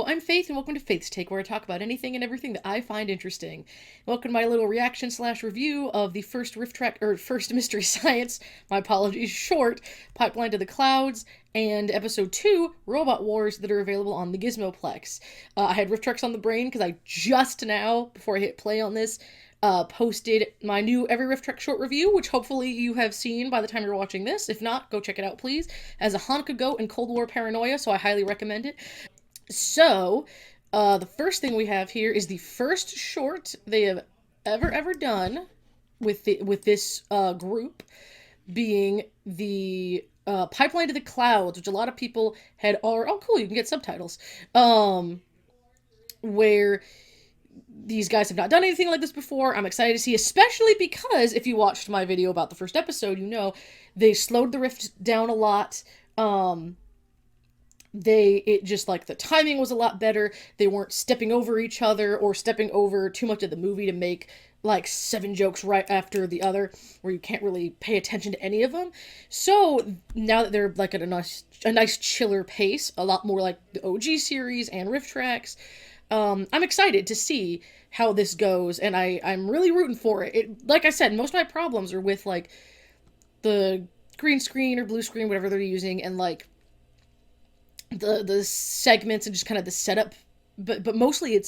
Hello, I'm Faith, and welcome to Faith's Take, where I talk about anything and everything that I find interesting. Welcome to my little reaction slash review of the first riff track, or first Mystery Science, my apologies, short, Pipeline to the Clouds, and episode 2, Robot Wars, that are available on the Gizmoplex. I had riff tracks on the brain, because I just now, before I hit play on this, posted my new Every Riff Track short review, which hopefully you have seen by the time you're watching this. If not, go check it out, please. As a Hanukkah goat and Cold War paranoia, so I highly recommend it. So, the first thing we have here is the first short they have ever done with this group, being the Pipeline to the Clouds, which a lot of people oh cool, you can get subtitles, where these guys have not done anything like this before. I'm excited to see, especially because if you watched my video about the first episode, you know they slowed the rift down a lot. It just, like, the timing was a lot better. They weren't stepping over each other or stepping over too much of the movie to make, like, 7 jokes right after the other, where you can't really pay attention to any of them. So, now that they're, like, at a nice chiller pace, a lot more like the OG series and riff tracks, I'm excited to see how this goes, and I'm really rooting for it. Like I said, most of my problems are with, like, the green screen or blue screen, whatever they're using, and, like, the segments and just kind of the setup, but mostly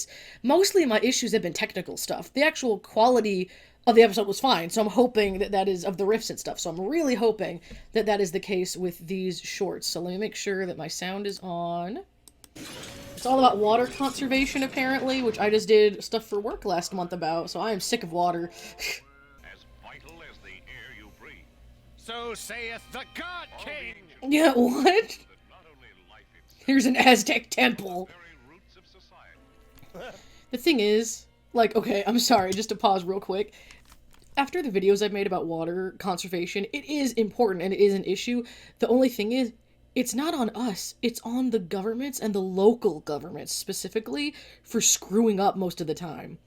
my issues have been technical stuff. The actual quality of the episode was fine, so I'm hoping that is of the riffs and stuff. So I'm really hoping that is the case with these shorts. So let me make sure that my sound is on. It's all about water conservation, apparently, which I just did stuff for work last month about, so I am sick of water. As vital as the air you breathe. So saith the God King. Yeah, what? Here's an Aztec temple. The thing is, like, okay, I'm sorry, just to pause real quick. After the videos I've made about water conservation, it is important and it is an issue. The only thing is, it's not on us. It's on the governments and the local governments specifically for screwing up most of the time.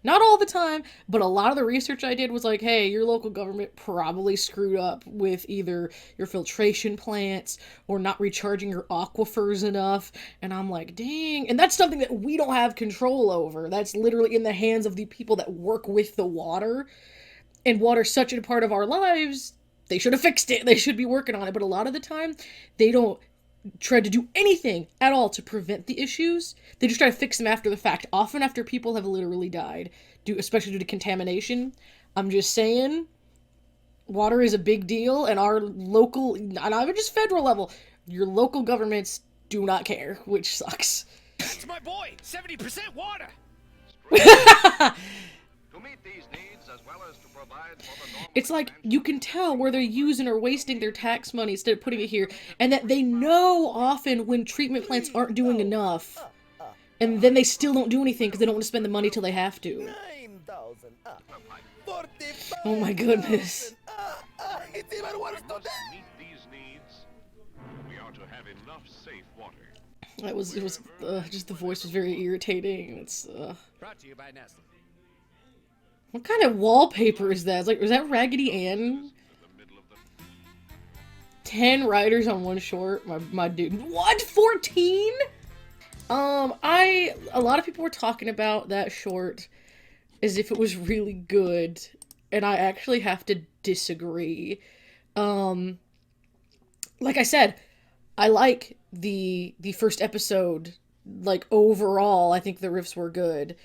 Not all the time, but a lot of the research I did was like, hey, your local government probably screwed up with either your filtration plants or not recharging your aquifers enough. And I'm like, dang. And that's something that we don't have control over. That's literally in the hands of the people that work with the water. And water's such a part of our lives, they should have fixed it. They should be working on it. But a lot of the time, they don't try to do anything at all to prevent the issues. They just try to fix them after the fact, often after people have literally died, especially due to contamination. I'm just saying, water is a big deal, and our local, not even just federal level, your local governments do not care, which sucks. That's my boy, 70% water. To meet these needs as well as to provide for the normal. It's like, you can tell where they're using or wasting their tax money instead of putting it here, and that they know often when treatment plants aren't doing enough, and then they still don't do anything because they don't want to spend the money till they have to. Oh my goodness. To meet these needs, we are to have enough safe water. Just the voice was very irritating. Brought to you by Nestle. What kind of wallpaper is that? It's like, is that Raggedy Ann? 10 writers on one short, my dude. What? 14? A lot of people were talking about that short as if it was really good, and I actually have to disagree. Like I said, I like the first episode, like, overall. I think the riffs were good.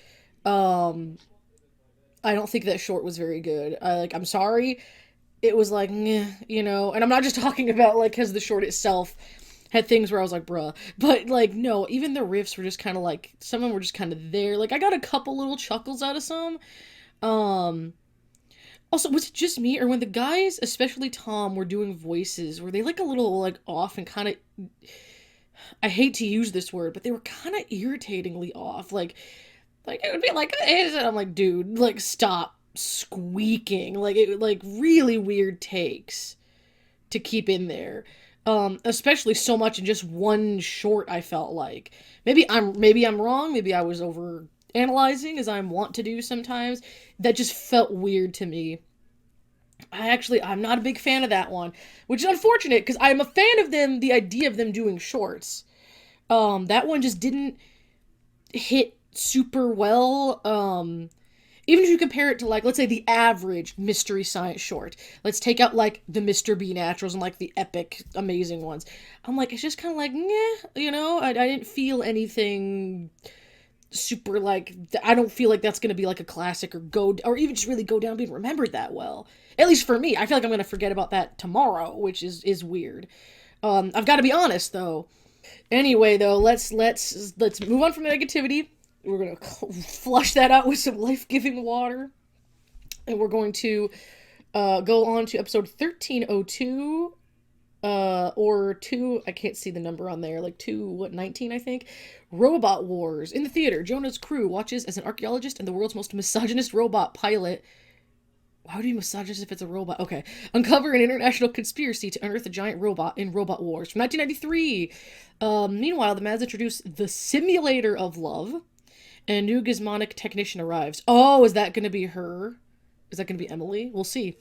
I don't think that short was very good. I'm sorry. It was like, meh, you know, and I'm not just talking about, like, because the short itself had things where I was like, bruh. But, like, no, even the riffs were just kind of, like, some of them were just kind of there. Like, I got a couple little chuckles out of some. Also, was it just me, or when the guys, especially Tom, were doing voices, were they, like, a little, like, off and kind of, I hate to use this word, but they were kind of irritatingly off, like, it would be like, and I'm like, dude, like, stop squeaking. Like, really weird takes to keep in there. Especially so much in just one short, I felt like. Maybe I'm wrong, maybe I was over analyzing, as I'm wont to do sometimes. That just felt weird to me. I'm not a big fan of that one, which is unfortunate, because I'm a fan of them, the idea of them doing shorts. That one just didn't hit super well. Even if you compare it to, like, let's say the average Mystery Science short. Let's take out, like, the Mr. B naturals and, like, the epic, amazing ones. I'm like, it's just kind of like, meh, you know? I didn't feel anything super, like, I don't feel like that's gonna be, like, a classic or even just really go down being remembered that well. At least for me. I feel like I'm gonna forget about that tomorrow, which is weird. I've got to be honest, though. Anyway, though, let's move on from negativity. We're gonna flush that out with some life-giving water, and we're going to go on to episode 1302, or two. I can't see the number on there. Like 19, I think. Robot Wars in the theater. Jonah's crew watches as an archaeologist and the world's most misogynist robot pilot. Why would he misogynist if it's a robot? Okay. Uncover an international conspiracy to unearth a giant robot in Robot Wars from 1993. Meanwhile, the Mads introduce the Simulator of Love. And a new Gizmonic technician arrives. Oh, is that going to be her? Is that going to be Emily? We'll see.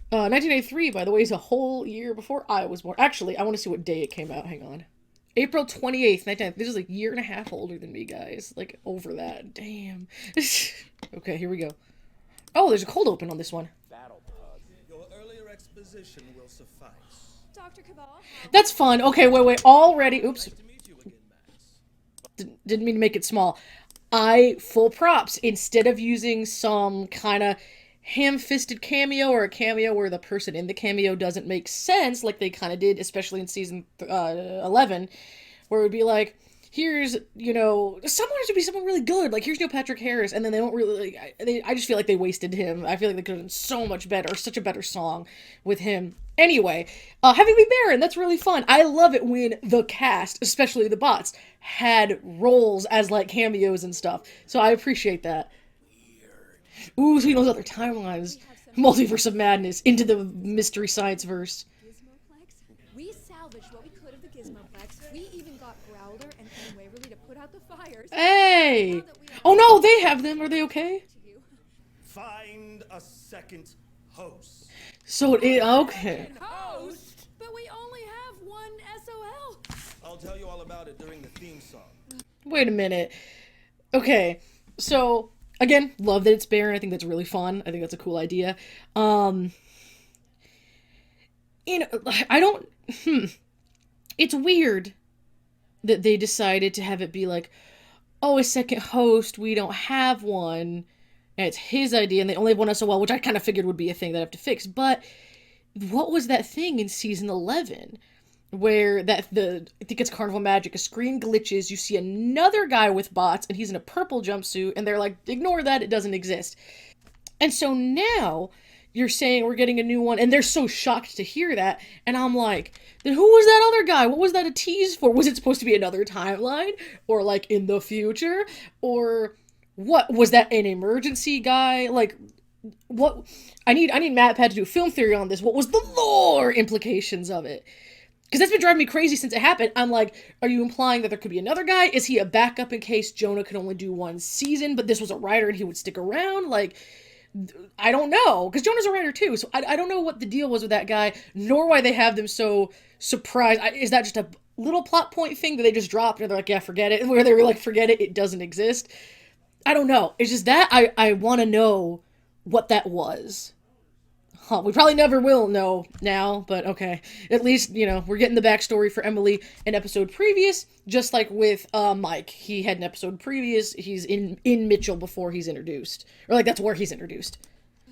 1983, by the way, is a whole year before I was born. Actually, I want to see what day it came out. Hang on. April 28th, 1993. This is like a year and a half older than me, guys. Like, over that. Damn. Okay, here we go. Oh, there's a cold open on this one. Your earlier exposition will suffice. Dr. Cabal? That's fun. Okay, wait. Already. Oops. Nice to meet you again, Max. Didn't mean to make it small. Full props. Instead of using some kind of ham-fisted cameo or a cameo where the person in the cameo doesn't make sense, like they kind of did, especially in season 11, where it would be like, here's, someone has to be someone really good. Like, here's Neil Patrick Harris, and then they don't really, I just feel like they wasted him. I feel like they could have done so much better, such a better song with him. Anyway, Having Me Baron, that's really fun. I love it when the cast, especially the bots, had roles as, like, cameos and stuff. So I appreciate that. Ooh, so he knows other timelines. Multiverse of Madness, into the Mystery Science verse. Gizmoplex? We salvaged what we could of the Gizmoplex. We even got Growler and Waverly to put out the fires. Hey! Oh no, they have them. Are they okay? Find a second host. So it is, okay. Host? But we only have one SOL. I'll tell you all about it during the theme song. Wait a minute. Okay, so, again, love that it's Baron. I think that's really fun. I think that's a cool idea. I don't, it's weird that they decided to have it be like, oh, a second host, we don't have one, and it's his idea, and they only have one SOL, which I kind of figured would be a thing that I have to fix. But what was that thing in season 11 where I think it's Carnival Magic, a screen glitches, you see another guy with bots, and he's in a purple jumpsuit, and they're like, ignore that, it doesn't exist. And so now you're saying we're getting a new one, and they're so shocked to hear that, and I'm like, then who was that other guy? What was that a tease for? Was it supposed to be another timeline? Or, like, in the future? Or what? Was that an emergency guy? Like, what? I need Matt Pat to do film theory on this. What was the lore implications of it? Because that's been driving me crazy since it happened. I'm like, are you implying that there could be another guy? Is he a backup in case Jonah could only do one season, but this was a writer and he would stick around? Like, I don't know. Because Jonah's a writer too, so I don't know what the deal was with that guy, nor why they have them so surprised. Is that just a little plot point thing that they just dropped and they're like, yeah, forget it? Where they were like, forget it, it doesn't exist? I don't know. It's just that I want to know what that was. Huh, we probably never will know now, but okay. At least, we're getting the backstory for Emily in episode previous, just like with Mike. He had an episode previous. He's in Mitchell before he's introduced. Or, like, that's where he's introduced.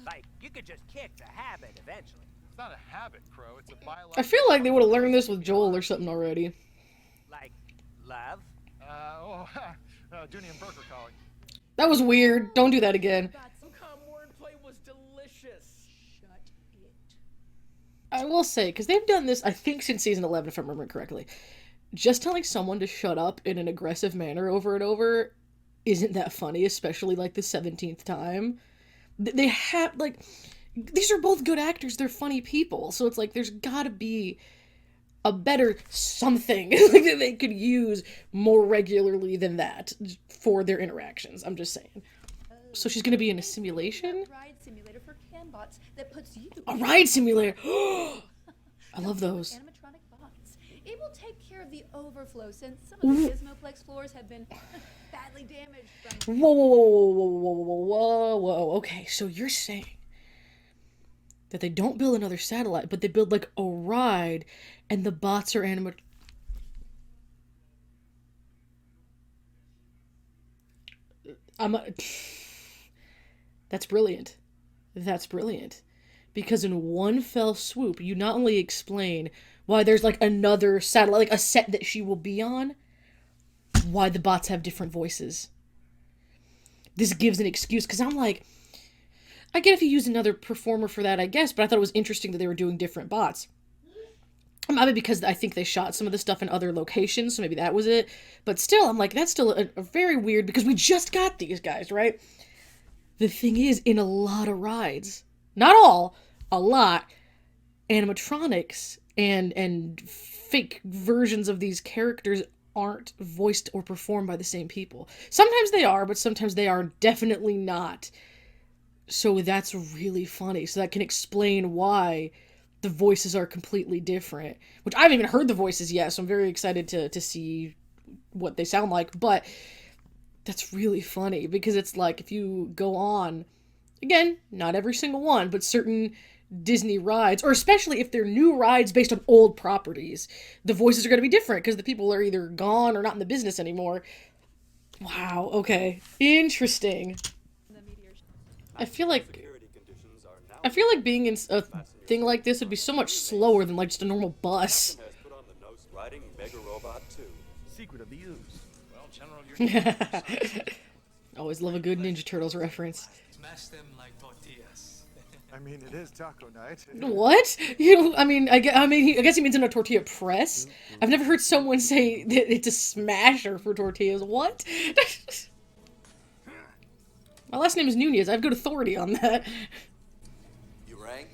Like, you could just kick the habit eventually. It's not a habit, Crow. It's a biological... I feel like they would have learned this with Joel or something already. Like, love? Dooney and Burke are calling. That was weird. Don't do that again. Wordplay was delicious. Shut it. I will say, because they've done this, I think, since season 11, if I remember correctly. Just telling someone to shut up in an aggressive manner over and over isn't that funny, especially, like, the 17th time. They have, like, these are both good actors. They're funny people. So it's like, there's gotta be a better something like, that they could use more regularly than that for their interactions. I'm just saying. So she's gonna be in a simulation? Ride simulator for CanBots that puts you. A ride simulator! I love those. Animatronic bots. It will take care of the overflow since some of the Gizmoplex floors have been badly damaged from. Whoa, whoa, whoa, whoa, whoa, whoa, whoa, whoa. Okay, so you're saying that they don't build another satellite, but they build like a ride, and the bots are animated. That's brilliant. That's brilliant. Because in one fell swoop, you not only explain why there's like another satellite, like a set that she will be on, why the bots have different voices. This gives an excuse, because I'm like, I get if you use another performer for that, I guess, but I thought it was interesting that they were doing different bots. Maybe because I think they shot some of the stuff in other locations, so maybe that was it. But still, I'm like, that's still a very weird, because we just got these guys, right? The thing is, in a lot of rides, not all, a lot, animatronics and fake versions of these characters aren't voiced or performed by the same people. Sometimes they are, but sometimes they are definitely not. So that's really funny. So that can explain why the voices are completely different. Which I haven't even heard the voices yet, so I'm very excited to see what they sound like. But that's really funny, because it's like, if you go on, again, not every single one, but certain Disney rides, or especially if they're new rides based on old properties, the voices are going to be different, because the people are either gone or not in the business anymore. Wow, okay. Interesting. I feel like being in a thing like this would be so much slower than like just a normal bus. Riding Mega Robot 2. Secret of the ooze. Well, General, you're Always love a good Ninja Turtles reference. Smash them like tortillas. I mean, it is taco night. What? I guess he means in a tortilla press. I've never heard someone say that it's a smasher for tortillas. What? My last name is Nunez. I have good authority on that. You rang?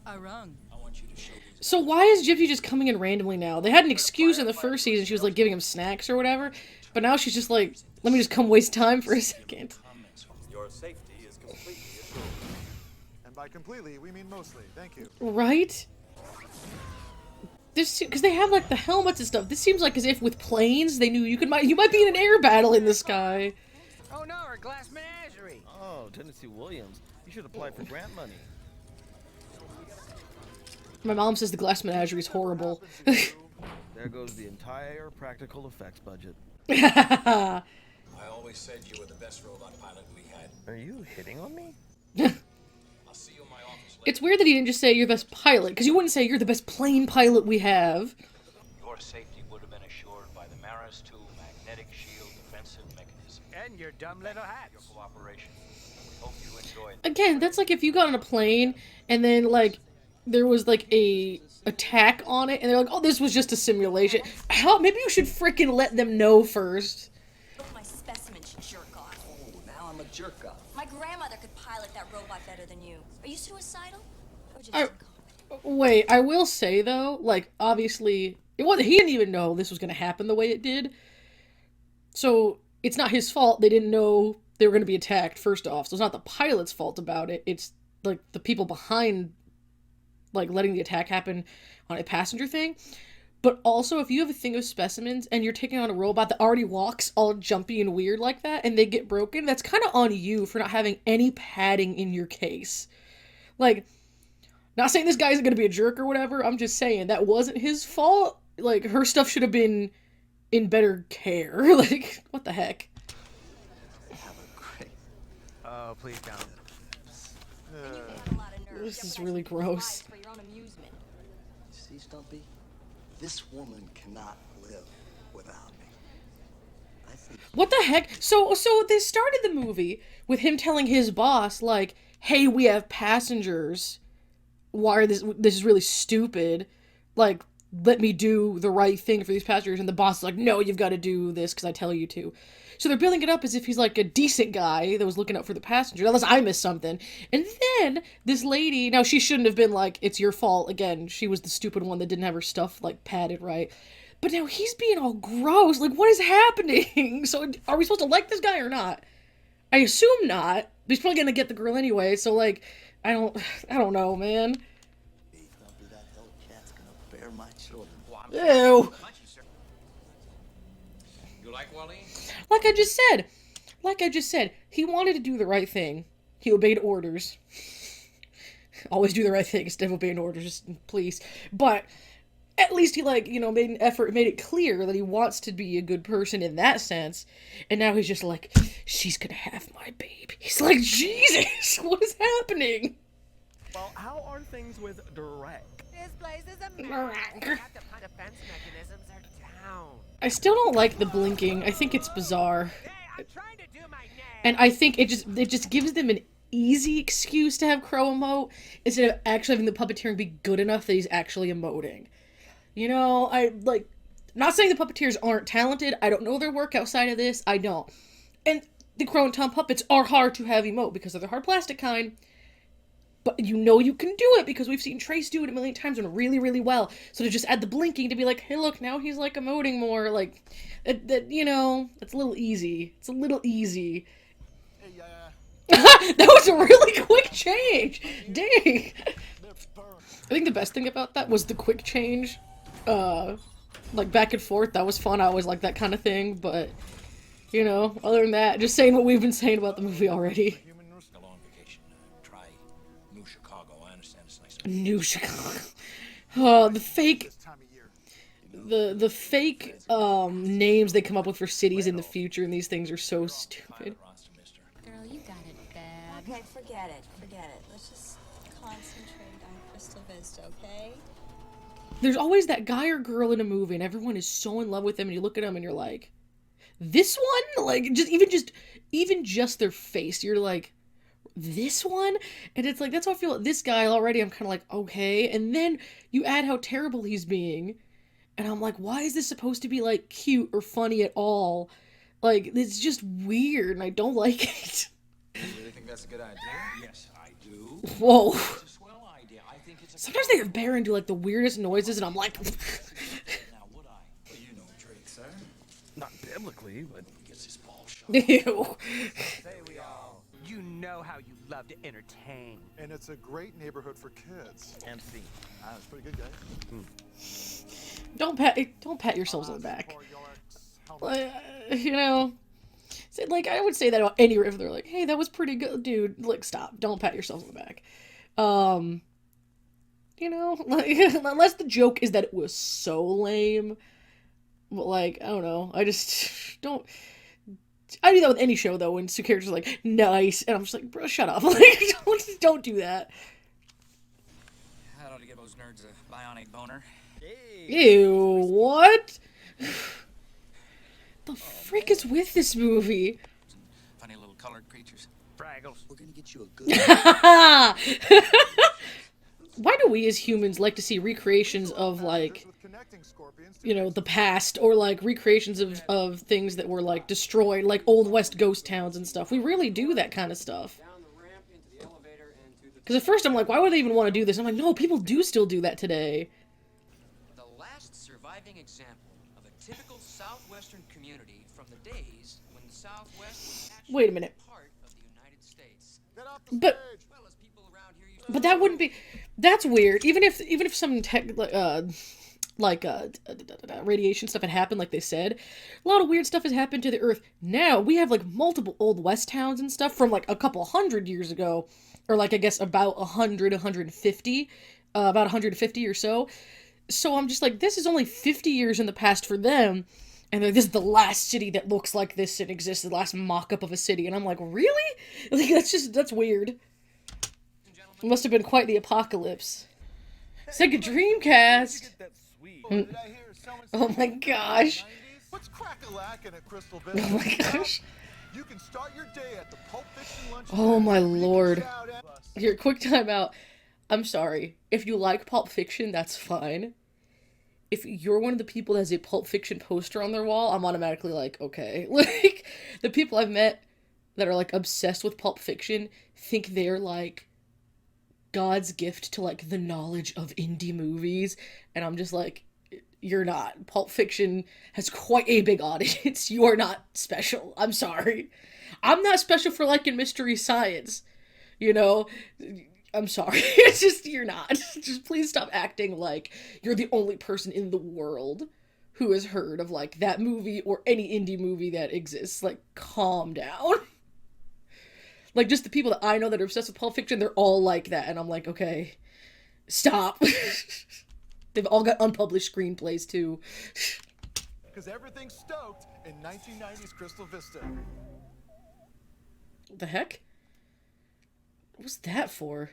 I rung. I want you to show these. So why is Jiffy just coming in randomly now? They had an excuse in the first season. She was like giving him snacks or whatever. But now she's just like, let me just come waste time for a second. Your safety is completely assured. And by completely, we mean mostly. Thank you. Right? This, because they have like the helmets and stuff. This seems like as if with planes they knew you might be in an air battle in the sky. Oh no, our glass menagerie. Oh, Tennessee Williams. You should apply for grant money. My mom says the glass menagerie is horrible. There goes the entire practical effects budget. I always said you were the best robot pilot we had. Are you hitting on me? I'll see you in my office later. It's weird that he didn't just say you're the best pilot, because you wouldn't say you're the best plane pilot we have. Your safety would have been assured by the Maris 2 magnetic shield defensive mechanism. And your dumb little hat. Your cooperation. We hope you enjoyed. Again, that's like if you got on a plane and then like there was like a attack on it and they're like, oh, this was just a simulation. How? Maybe you should freaking let them know first. My specimen should jerk off. Oh, now I'm a jerk off. My grandmother could pilot that robot better than you. Are you suicidal? Or just I- incompetent? Wait, I will say though, like obviously he didn't even know this was gonna happen the way it did. So it's not his fault they didn't know they were gonna be attacked, first off. So it's not the pilot's fault about it. It's like the people behind like letting the attack happen on a passenger thing. But also, if you have a thing of specimens and you're taking on a robot that already walks all jumpy and weird like that and they get broken, that's kind of on you for not having any padding in your case. Like, not saying this guy isn't going to be a jerk or whatever, I'm just saying that wasn't his fault. Like, her stuff should have been in better care. Like, what the heck? Have a great. Oh, please don't. And you have a lot of nerve. This is really gross. For your own amusement. See, Stumpy? This woman cannot live without me. I think. What the heck? So they started the movie with him telling his boss, like, hey, we have passengers. Why are this is really stupid. Like, let me do the right thing for these passengers. And the boss is like, no, you've got to do this because I tell you to. So they're building it up as if he's like a decent guy that was looking out for the passenger, unless I missed something. And then this lady, now she shouldn't have been like, it's your fault. Again, she was the stupid one that didn't have her stuff like padded right. But now he's being all gross. Like, what is happening? So are we supposed to like this guy or not? I assume not. But he's probably gonna get the girl anyway. So like, I don't know, man. Stumpy, that Hellcat's gonna bear my children. Well, Ew. You like Wally? Like I just said, he wanted to do the right thing. He obeyed orders. Always do the right thing instead of obeying orders, please. But at least he, like, you know, made an effort, made it clear that he wants to be a good person in that sense. And now he's just like, she's gonna have my baby. He's like, Jesus, what is happening? Well, how are things with Direct? This place is a mess. The defense mechanisms are down. I still don't like the blinking. I think it's bizarre. Hey, I'm trying to do my name. And I think it just gives them an easy excuse to have Crow emote instead of actually having the puppeteering be good enough that he's actually emoting. You know, not saying the puppeteers aren't talented. I don't know their work outside of this. I don't. And the Crow and Tom puppets are hard to have emote because they're the hard plastic kind. But you know you can do it because we've seen Trace do it a million times and really, really well. So to just add the blinking to be like, hey, look, now he's like emoting more, like, you know, it's a little easy. It's a little easy. Hey, That was a really quick change. Dang. I think the best thing about that was the quick change. Like back and forth. That was fun. I always like that kind of thing. But, you know, other than that, just saying what we've been saying about the movie already. A long vacation. Try New Chicago. I understand it's nice. New Chicago. Oh, the fake... The fake names they come up with for cities in the future and these things are so stupid. Girl, you got it bad. Okay, forget it. Forget it. Let's just concentrate on Crystal Vista, okay? There's always that guy or girl in a movie and everyone is so in love with them and you look at them and you're like, this one? Like, even just their face, you're like, this one? And it's like, that's how I feel. This guy already, I'm kind of like, okay. And then you add how terrible he's being. And I'm like, why is this supposed to be, like, cute or funny at all? Like, it's just weird, and I don't like it. You really think that's a good idea? Yes, I do. Whoa. It's a swell idea. I think it's a Sometimes they have Baron do, like, the weirdest noises, and I'm like... Now, would I? Well, you know Drake, sir. Not biblically, but Gets his ball shot. Ew. Say we all. You know how you love to entertain. And it's a great neighborhood for kids. MC. That's pretty good, guys. Don't pat yourselves on the back. You know... Like, I would say that about any if they're like, hey, that was pretty good, dude. Like, stop. Don't pat yourselves on the back. You know, like, unless the joke is that it was so lame. But, like, I don't know. I just don't... I do that with any show, though, when two characters are like, nice, and I'm just like, bro, shut up. Like, don't do that. That ought to give those nerds a bionic boner. Ew, what? The frick is with this movie? Funny little colored creatures. Fraggles. We're gonna get you a good. Why do we as humans like to see recreations of, like, you know, the past, or like recreations of things that were like destroyed, like Old West ghost towns and stuff? We really do that kind of stuff. Because at first I'm like, why would they even want to do this? I'm like, no, people do still do that today. The last surviving example of a typical southwestern community from the days when the Southwest was actually Wait a minute. part of the United States. But that wouldn't be... That's weird. Even if some radiation stuff had happened, like they said, a lot of weird stuff has happened to the Earth. Now we have like multiple Old West towns and stuff from like a couple hundred years ago, or like I guess about 150 or so. So I'm just like, this is only 50 years in the past for them, and this is the last city that looks like this and exists, the last mock-up of a city, and I'm like, really? Like, that's weird. It must have been quite the apocalypse. Sega Dreamcast! Oh my gosh. What's crack-a-lackin' at Crystal Vista? Oh my gosh. You can start your day at the Pulp Fiction lunch. Oh my lord. Here, quick time out. I'm sorry. If you like Pulp Fiction, that's fine. If you're one of the people that has a Pulp Fiction poster on their wall, I'm automatically like, okay. Like, the people I've met that are like obsessed with Pulp Fiction think they're like God's gift to like the knowledge of indie movies, and I'm just like, you're not. Pulp Fiction has quite a big audience. You are not special. I'm sorry. I'm not special for liking Mystery Science. You know, I'm sorry. It's just, you're not. Just please stop acting like you're the only person in the world who has heard of, like, that movie or any indie movie that exists. Like, calm down. Like, just the people that I know that are obsessed with Pulp Fiction, they're all like that. And I'm like, okay, stop. They've all got unpublished screenplays, too. Because everything's stoked in 1990s Crystal Vista. What the heck? What was that for?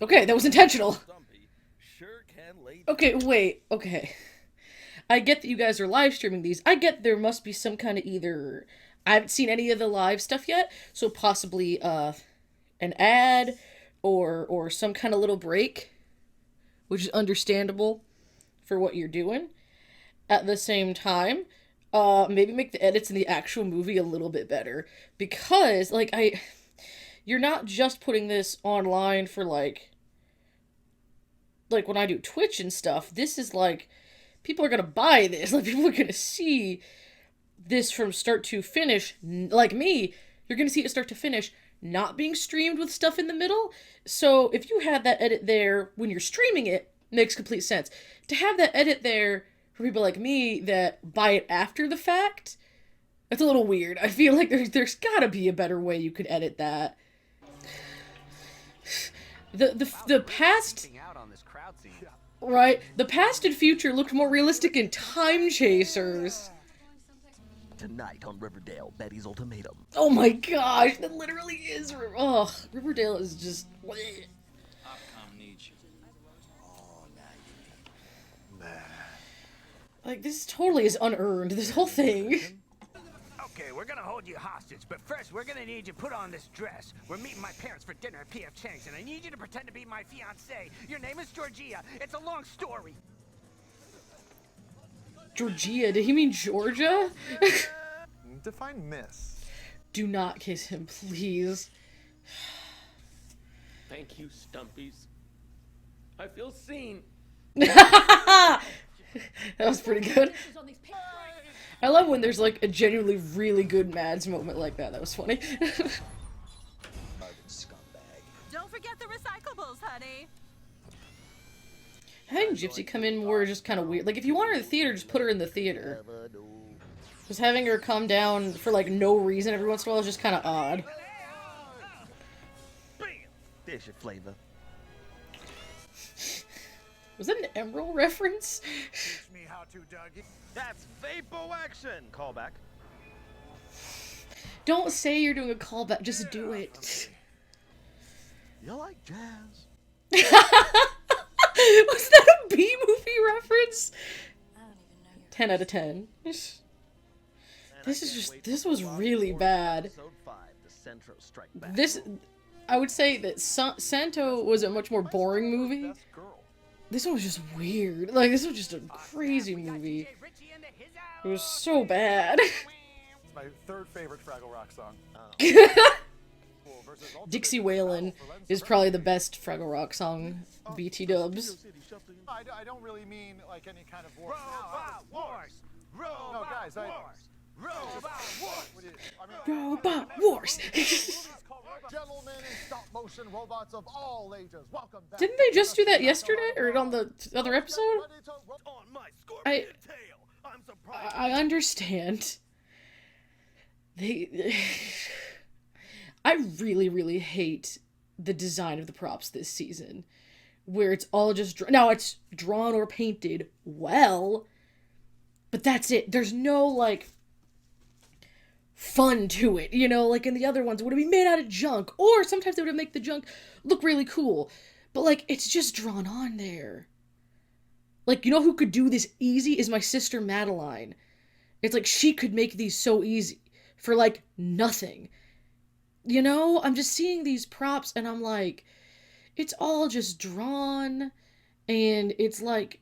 Okay, that was intentional. Okay, wait, okay. I get that you guys are live streaming these. I get there must be some kind of either... I haven't seen any of the live stuff yet, so possibly an ad or some kind of little break, which is understandable for what you're doing. At the same time, maybe make the edits in the actual movie a little bit better, because like you're not just putting this online for like when I do Twitch and stuff. This is like, people are gonna buy this. Like, people are gonna see this from start to finish. Like me, you're gonna see it start to finish, not being streamed with stuff in the middle. So if you had that edit there when you're streaming it, makes complete sense. To have that edit there for people like me that buy it after the fact, that's a little weird. I feel like there's gotta be a better way you could edit that. The past, right? The past and future looked more realistic in Time Chasers. Tonight on Riverdale, Betty's ultimatum. Oh my gosh, that literally is. Ugh, Riverdale is just. Bleh. Like, this totally is unearned. This whole thing. Okay, we're gonna hold you hostage, but first we're gonna need you to put on this dress. We're meeting my parents for dinner at P.F. Chang's, and I need you to pretend to be my fiancée. Your name is Georgia. It's a long story. Georgia? Did he mean Georgia? Define miss. Do not kiss him, please. Thank you, Stumpies. I feel seen. That was pretty good. I love when there's like a genuinely really good Mads moment like that. That was funny. Don't forget the recyclables, honey. Having Gypsy come in more is just kind of weird. Like, if you want her in the theater, just put her in the theater. Just having her come down for like no reason every once in a while is just kind of odd. There's your flavor. Was that an Emerald reference? Teach me how to, Dougie. That's Vapo Action! Callback. Don't say you're doing a callback, just do it. You like jazz? Was that a B-movie reference? 10 out of 10. This was really bad. This, I would say that Santo was a much more boring movie. This one was just weird. Like, this was just a crazy movie. It was so bad. It's my third favorite Fraggle Rock song. Dixie Whalen is probably the best Fraggle Rock song. BT dubs. I don't really mean like any kind of war. Robot Wars! No, guys, Robot Wars! Robot Wars! Gentlemen and stop-motion robots of all ages, welcome back. Didn't they just do that yesterday? Or on the other episode? I understand. I really, really hate the design of the props this season. Where it's all just... Now, it's drawn or painted well, but that's it. There's no, like, fun to it, you know? Like, in the other ones, it would have been made out of junk. Or sometimes they would have made the junk look really cool. But, like, it's just drawn on there. Like, you know who could do this easy? Is my sister Madeline. It's like, she could make these so easy. For, like, nothing. You know? I'm just seeing these props, and I'm like... It's all just drawn, and it's like,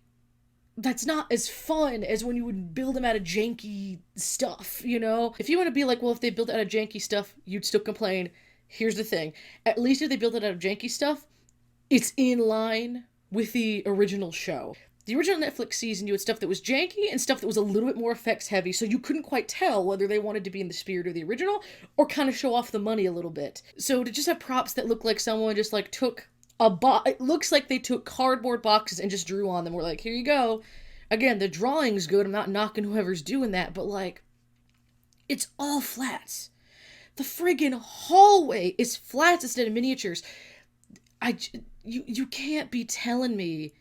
that's not as fun as when you would build them out of janky stuff, you know? If you want to be like, well, if they built it out of janky stuff, you'd still complain. Here's the thing. At least if they built it out of janky stuff, it's in line with the original show. The original Netflix season, you had stuff that was janky and stuff that was a little bit more effects heavy, so you couldn't quite tell whether they wanted to be in the spirit of the original or kind of show off the money a little bit. So to just have props that look like someone just like took it looks like they took cardboard boxes and just drew on them. We're like, here you go. Again, the drawing's good. I'm not knocking whoever's doing that, but like, it's all flats. The friggin' hallway is flats instead of miniatures. You can't be telling me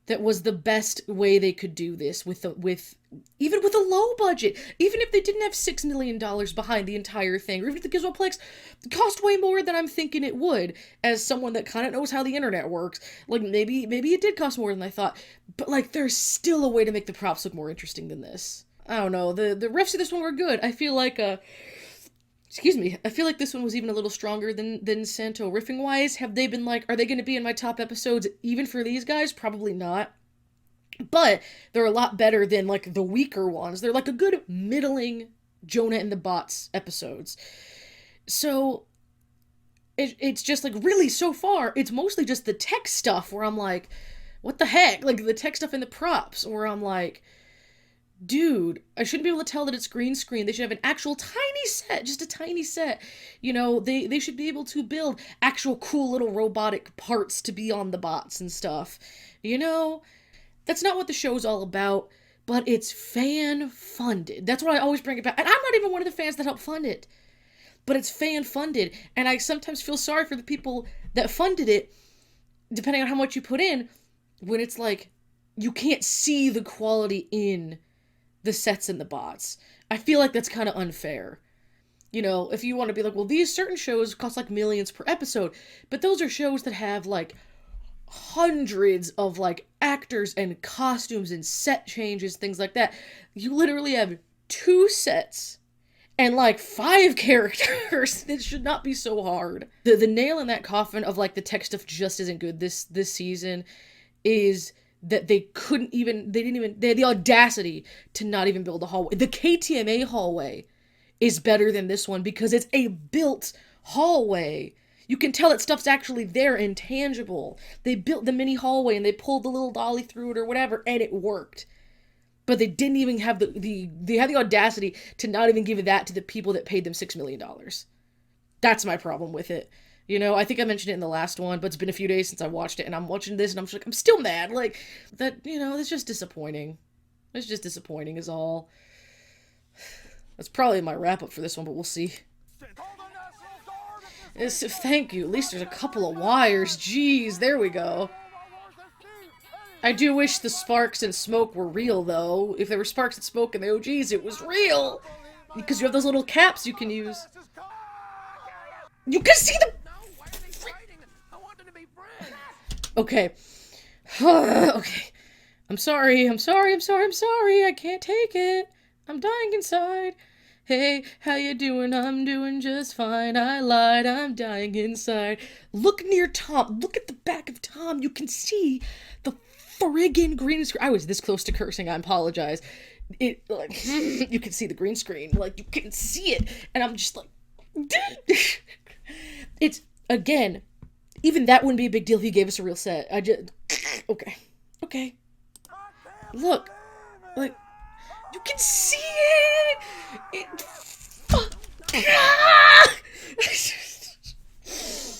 that was the best way they could do this even with a low budget. Even if they didn't have $6 million behind the entire thing, or even if the Gizmoplex cost way more than I'm thinking it would, as someone that kind of knows how the internet works. Like, maybe it did cost more than I thought, but like, there's still a way to make the props look more interesting than this. I don't know, the refs of this one were good. I feel like, excuse me, I feel like this one was even a little stronger than Santo riffing-wise. Have they been like, are they going to be in my top episodes even for these guys? Probably not. But they're a lot better than, like, the weaker ones. They're like a good middling Jonah and the Bots episodes. So, it's just, like, really, so far, it's mostly just the tech stuff where I'm like, what the heck? Like, the tech stuff and the props where I'm like, dude, I shouldn't be able to tell that it's green screen. They should have an actual tiny set, just a tiny set. You know, they should be able to build actual cool little robotic parts to be on the bots and stuff. You know, that's not what the show's all about, but it's fan-funded. That's what I always bring it back. And I'm not even one of the fans that helped fund it, but it's fan-funded. And I sometimes feel sorry for the people that funded it, depending on how much you put in, when it's like, you can't see the quality in the sets and the bots. I feel like that's kind of unfair. You know, if you want to be like, well, these certain shows cost like millions per episode, but those are shows that have like hundreds of like actors and costumes and set changes, things like that. You literally have 2 sets and like 5 characters. It should not be so hard. The nail in that coffin of like the tech stuff just isn't good this season is that they had the audacity to not even build a hallway. The KTMA hallway is better than this one because it's a built hallway. You can tell that stuff's actually there and tangible. They built the mini hallway and they pulled the little dolly through it or whatever, and it worked. But they didn't even have they had the audacity to not even give that to the people that paid them $6 million. That's my problem with it. You know, I think I mentioned it in the last one, but it's been a few days since I watched it, and I'm watching this, and I'm just like, I'm still mad. Like, that, you know, it's just disappointing. It's just disappointing is all. That's probably my wrap-up for this one, but we'll see. Thank you. At least there's a couple of wires. Jeez, there we go. I do wish the sparks and smoke were real, though. If there were sparks and smoke in the OGs, it was real! Because you have those little caps you can use. You can see the... Okay. Okay. I'm sorry. I can't take it. I'm dying inside. Hey, how you doing? I'm doing just fine. I lied. I'm dying inside. Look near Tom. Look at the back of Tom. You can see the friggin' green screen. I was this close to cursing. I apologize. It, like, you can see the green screen. Like, you can see it. And I'm just like... It's, again... Even that wouldn't be a big deal if he gave us a real set. I just... Okay. Look. Like, you can see it!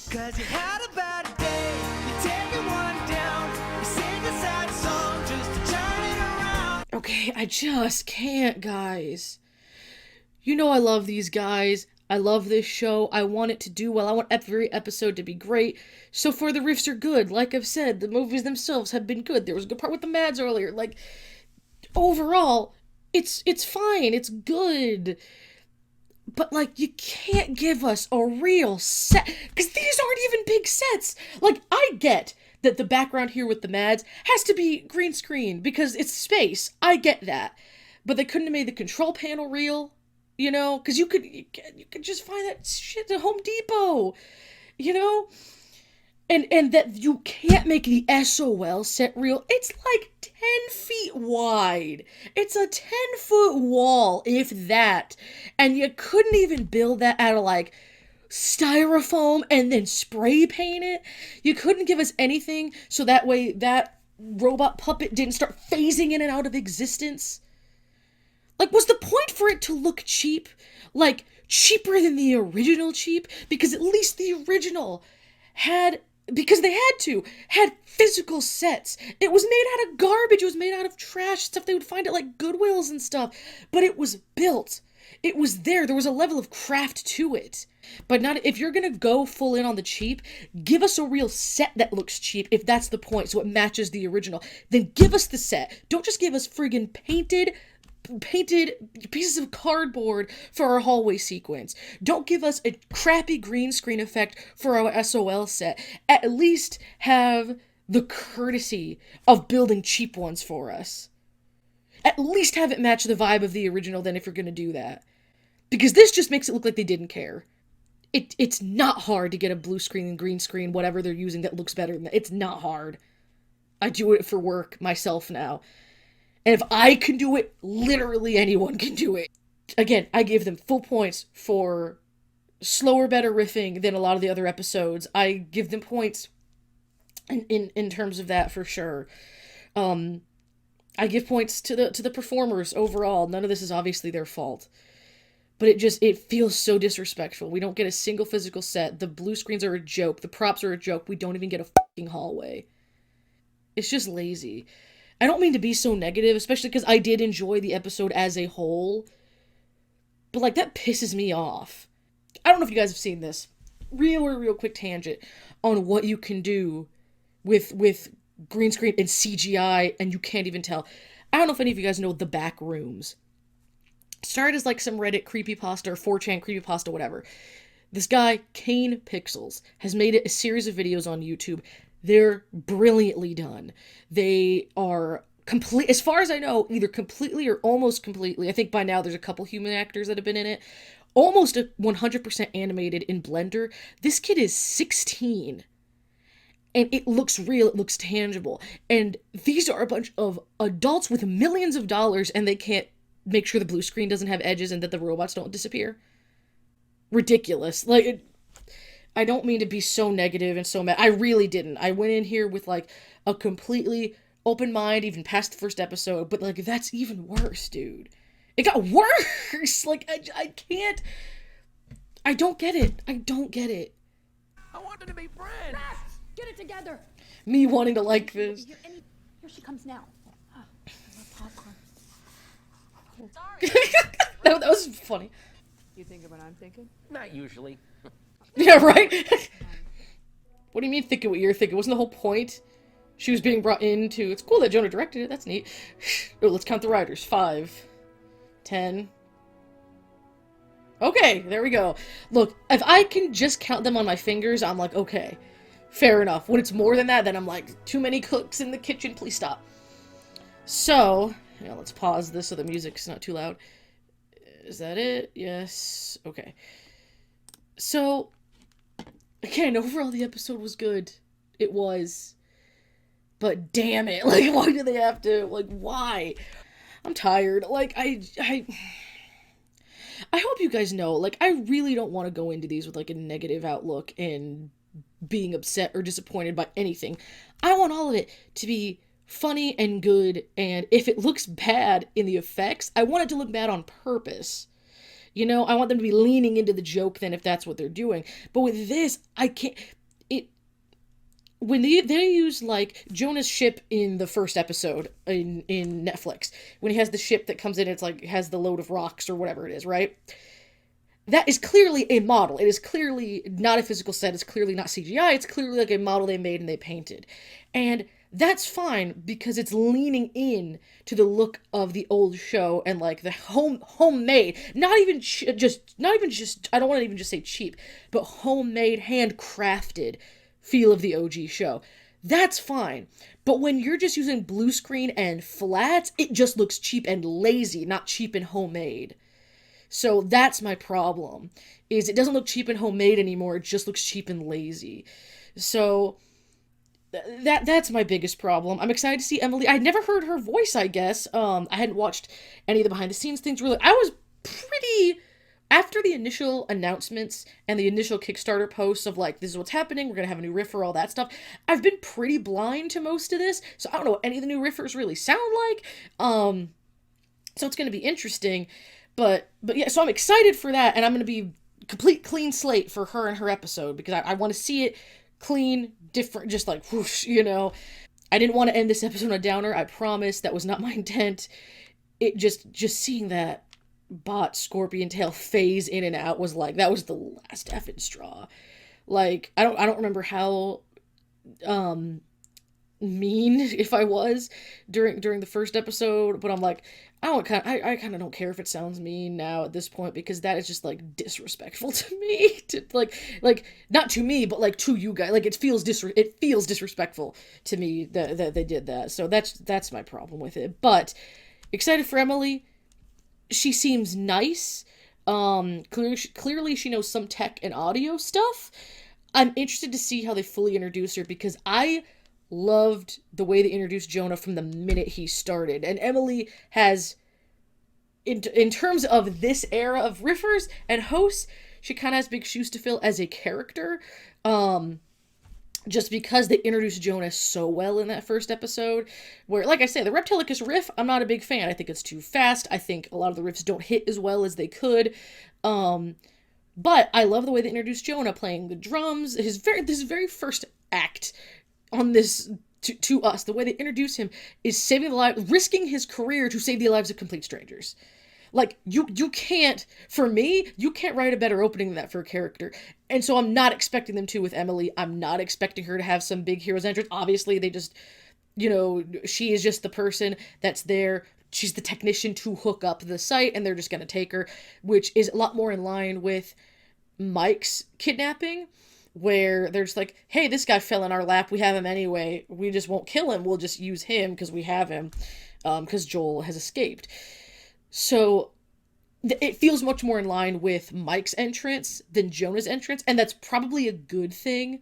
Cause you had a bad day, you take one down, you sing a sad song just to turn it around. Okay, I just can't, guys. You know I love these guys. I love this show. I want it to do well. I want every episode to be great. So far, the riffs are good. Like I've said, the movies themselves have been good. There was a good part with the Mads earlier. Like, overall, it's fine. It's good. But, like, you can't give us a real set. Because these aren't even big sets. Like, I get that the background here with the Mads has to be green screen because it's space. I get that. But they couldn't have made the control panel real. You know, because you could just find that shit at Home Depot, you know? And that you can't make the SOL set real. It's like 10 feet wide. It's a 10-foot wall, if that. And you couldn't even build that out of, like, styrofoam and then spray paint it. You couldn't give us anything so that way that robot puppet didn't start phasing in and out of existence? Like, was the point for it to look cheap? Like, cheaper than the original cheap? Because at least the original had, because they had physical sets. It was made out of garbage. It was made out of trash, stuff they would find at, like, Goodwills and stuff. But it was built. It was there. There was a level of craft to it. But not, if you're gonna go full in on the cheap, give us a real set that looks cheap, if that's the point, so it matches the original. Then give us the set. Don't just give us friggin' painted pieces of cardboard for our hallway sequence. Don't give us a crappy green screen effect for our SOL set. At least have the courtesy of building cheap ones for us. At least have it match the vibe of the original then, if you're gonna do that. Because this just makes it look like they didn't care. It's not hard to get a blue screen and green screen, whatever they're using, that looks better than that. It's not hard. I do it for work myself now. And if I can do it, literally anyone can do it. Again, I give them full points for slower, better riffing than a lot of the other episodes. I give them points in terms of that for sure. I give points to the performers overall. None of this is obviously their fault. But it feels so disrespectful. We don't get a single physical set. The blue screens are a joke. The props are a joke. We don't even get a fucking hallway. It's just lazy. I don't mean to be so negative, especially because I did enjoy the episode as a whole. But, like, that pisses me off. I don't know if you guys have seen this. Real quick tangent on what you can do with green screen and CGI, and you can't even tell. I don't know if any of you guys know The Back Rooms. Started as like some Reddit creepypasta or 4chan creepypasta, whatever. This guy, Kane Pixels, has made a series of videos on YouTube. They're brilliantly done. They are complete, as far as I know, either completely or almost completely. I think by now there's a couple human actors that have been in it. Almost 100% animated in Blender. This kid is 16. And it looks real, it looks tangible. And these are a bunch of adults with millions of dollars, and they can't make sure the blue screen doesn't have edges and that the robots don't disappear. Ridiculous. Like, I don't mean to be so negative and so mad. I really didn't. I went in here with, like, a completely open mind, even past the first episode, but, like, that's even worse, dude. It got worse! Like, I can't... I don't get it. I don't get it. I wanted to be friends. Get it together. Me wanting to like this. Here she comes now. I love popcorn. that was funny. You thinking what I'm thinking? Not usually. Yeah, right? What do you mean thinking what you're thinking? Wasn't the whole point? She was being brought into... It's cool that Jonah directed it. That's neat. Oh, let's count the writers. 5. 10. Okay, there we go. Look, if I can just count them on my fingers, I'm like, okay. Fair enough. When it's more than that, then I'm like, too many cooks in the kitchen, please stop. So... Yeah, let's pause this so the music's not too loud. Is that it? Yes. Okay. So, again, overall the episode was good. It was. But damn it. Like, why do they have to? Like, why? I'm tired. Like, I hope you guys know, like, I really don't want to go into these with, like, a negative outlook and being upset or disappointed by anything. I want all of it to be funny and good, and if it looks bad in the effects, I want it to look bad on purpose. You know, I want them to be leaning into the joke then if that's what they're doing. But with this, I can't... When they use, like, Jonah's ship in the first episode in Netflix, when he has the ship that comes in, it's like, has the load of rocks or whatever it is, right? That is clearly a model. It is clearly not a physical set. It's clearly not CGI. It's clearly like a model they made and they painted. And that's fine because it's leaning in to the look of the old show and like the homemade, not even just I don't want to even just say cheap, but homemade, handcrafted feel of the OG show. That's fine. But when you're just using blue screen and flats, it just looks cheap and lazy, not cheap and homemade. So that's my problem, is it doesn't look cheap and homemade anymore, it just looks cheap and lazy. So that's my biggest problem. I'm excited to see Emily. I'd never heard her voice, I guess. I hadn't watched any of the behind the scenes things really. I was pretty after the initial announcements and the initial Kickstarter posts of like, this is what's happening, we're gonna have a new Riffer, all that stuff, I've been pretty blind to most of this, so I don't know what any of the new Riffers really sound like. So it's gonna be interesting, but yeah, so I'm excited for that, and I'm gonna be complete clean slate for her and her episode, because I want to see it clean, different, just like whoosh, you know. I didn't want to end this episode on a downer, I promise, that was not my intent. It just seeing that bot scorpion tail phase in and out was like, that was the last effing straw. Like, I don't remember how mean if I was during the first episode, but I'm like, I kind of don't care if it sounds mean now at this point, because that is just like disrespectful to me, to like not to me, but like to you guys. Like, it feels disrespectful to me that they did that. So that's my problem with it. But excited for Emily. She seems nice. Clearly she knows some tech and audio stuff. I'm interested to see how they fully introduce her, because I loved the way they introduced Jonah from the minute he started. And Emily has, in terms of this era of riffers and hosts, she kind of has big shoes to fill as a character. Just because they introduced Jonah so well in that first episode, where, like I say, the Reptilicus riff, I'm not a big fan. I think it's too fast. I think a lot of the riffs don't hit as well as they could. But I love the way they introduced Jonah playing the drums. This very first act on this to us, the way they introduce him is saving the life, risking his career to save the lives of complete strangers. Like, you can't, for me, you can't write a better opening than that for a character. And so I'm not expecting them to with Emily. I'm not expecting her to have some big hero's entrance. Obviously, they just, you know, she is just the person that's there. She's the technician to hook up the site, and they're just going to take her, which is a lot more in line with Mike's kidnapping, where they're just like, hey, this guy fell in our lap, we have him anyway, we just won't kill him, we'll just use him because we have him, because Joel has escaped. So it feels much more in line with Mike's entrance than Jonah's entrance, and that's probably a good thing.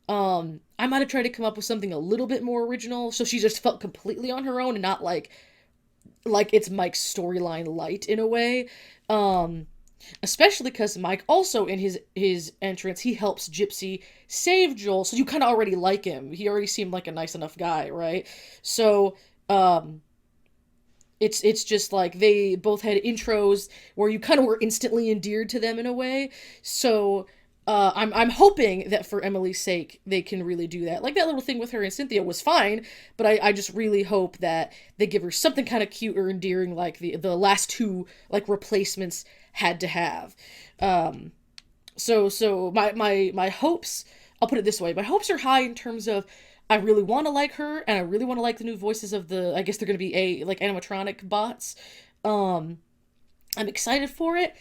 I might have tried to come up with something a little bit more original, so she just felt completely on her own and not like it's Mike's storyline light in a way. Especially because Mike also, in his entrance, he helps Gypsy save Joel, so you kind of already like him. He already seemed like a nice enough guy, right? So, it's just like they both had intros where you kind of were instantly endeared to them in a way. So, I'm hoping that for Emily's sake, they can really do that. Like, that little thing with her and Cynthia was fine, but I just really hope that they give her something kind of cute or endearing like the last two, like, replacements had to have. So my hopes, I'll put it this way, my hopes are high in terms of, I really want to like her, and I really want to like the new voices of I guess they're going to be like animatronic bots. I'm excited for it,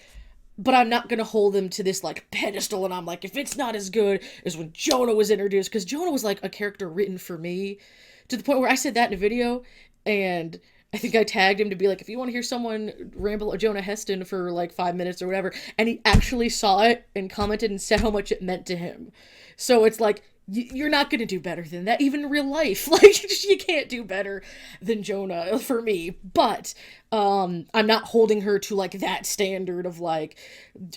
but I'm not going to hold them to this like pedestal, and I'm like, if it's not as good as when Jonah was introduced, because Jonah was like a character written for me, to the point where I said that in a video, and I think I tagged him to be like, if you want to hear someone ramble at Jonah Heston for like 5 minutes or whatever, and he actually saw it and commented and said how much it meant to him. So it's like, you're not going to do better than that, even in real life. Like, you can't do better than Jonah for me. But I'm not holding her to like that standard of like,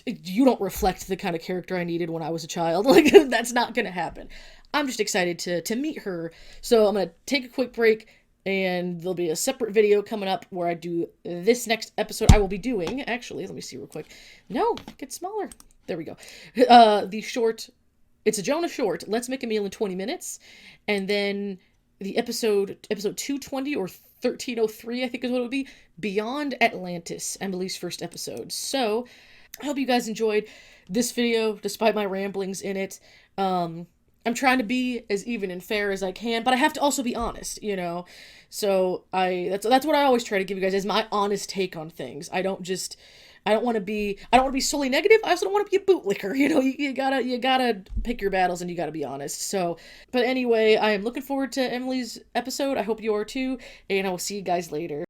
you don't reflect the kind of character I needed when I was a child. Like, that's not going to happen. I'm just excited to meet her. So I'm going to take a quick break, and there'll be a separate video coming up where I do this next episode. I will be doing, actually, let me see real quick. No, get smaller. There we go. The short, it's a Jonah short, Let's Make a Meal in 20 Minutes. And then the episode 220 or 1303, I think is what it would be, Beyond Atlantis, Emily's first episode. So I hope you guys enjoyed this video, despite my ramblings in it. I'm trying to be as even and fair as I can, but I have to also be honest, you know? So that's what I always try to give you guys, is my honest take on things. I don't want to be solely negative. I also don't want to be a bootlicker, you know? You gotta pick your battles, and you gotta be honest. So, but anyway, I am looking forward to Emily's episode. I hope you are too, and I will see you guys later.